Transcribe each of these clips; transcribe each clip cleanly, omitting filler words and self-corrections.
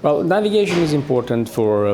Well, navigation is important for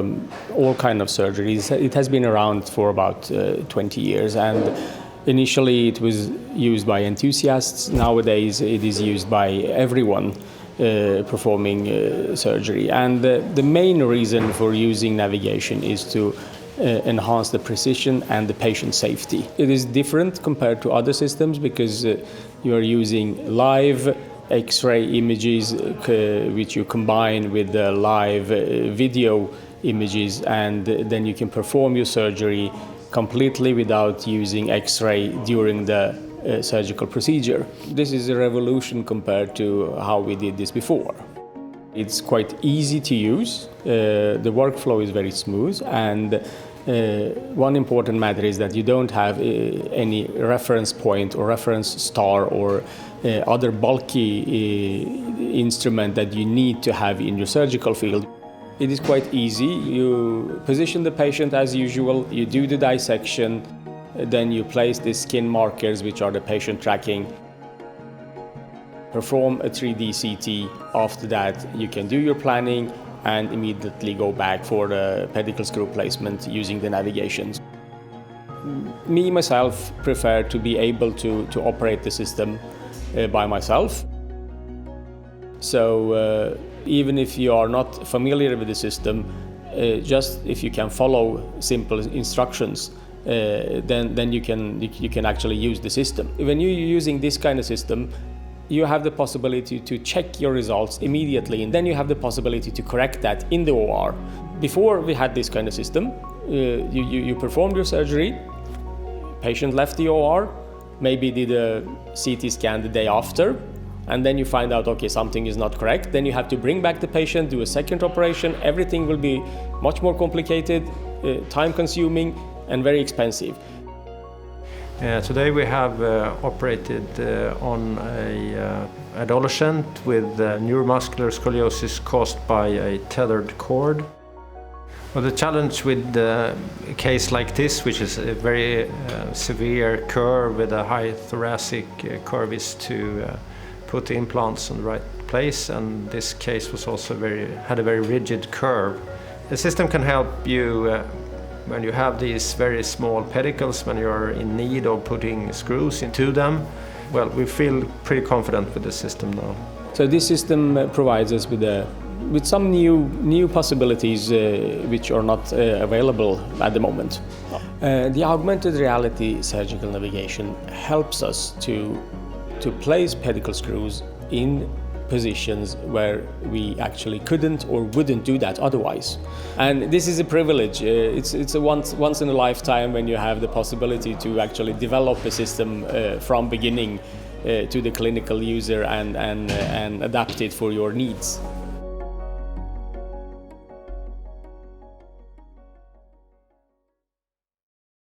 all kinds of surgeries. It has been around for about 20 years, and initially it was used by enthusiasts. Nowadays it is used by everyone performing surgery. And the main reason for using navigation is to enhance the precision and the patient safety. It is different compared to other systems because you are using live X-ray images which you combine with the live video images, and then you can perform your surgery completely without using X-ray during the surgical procedure. This is a revolution compared to how we did this before. It's quite easy to use, the workflow is very smooth, and one important matter is that you don't have any reference point or reference star or other bulky instrument that you need to have in your surgical field. It is quite easy. You position the patient as usual, you do the dissection, then you place the skin markers, which are the patient tracking, perform a 3D CT. After that, you can do your planning and immediately go back for the pedicle screw placement using the navigations. Me, myself, prefer to be able to operate the system by myself. So even if you are not familiar with the system, just if you can follow simple instructions, then you can actually use the system. When you're using this kind of system, you have the possibility to check your results immediately, and then you have the possibility to correct that in the OR. Before we had this kind of system, you performed your surgery, patient left the OR, maybe did a CT scan the day after, and then you find out, okay, something is not correct. Then you have to bring back the patient, do a second operation. Everything will be much more complicated, time-consuming, and very expensive. Today we have operated on an adolescent with neuromuscular scoliosis caused by a tethered cord. Well, the challenge with a case like this, which is a very severe curve with a high thoracic curve, is to put the implants in the right place, and this case was also had a very rigid curve. The system can help you when you have these very small pedicles, when you're in need of putting screws into them. Well, we feel pretty confident with the system now. So this system provides us with some new possibilities which are not available at the moment. The augmented reality surgical navigation helps us to place pedicle screws in positions where we actually couldn't or wouldn't do that otherwise. And this is a privilege. It's a once in a lifetime when you have the possibility to actually develop a system from beginning to the clinical user and adapt it for your needs.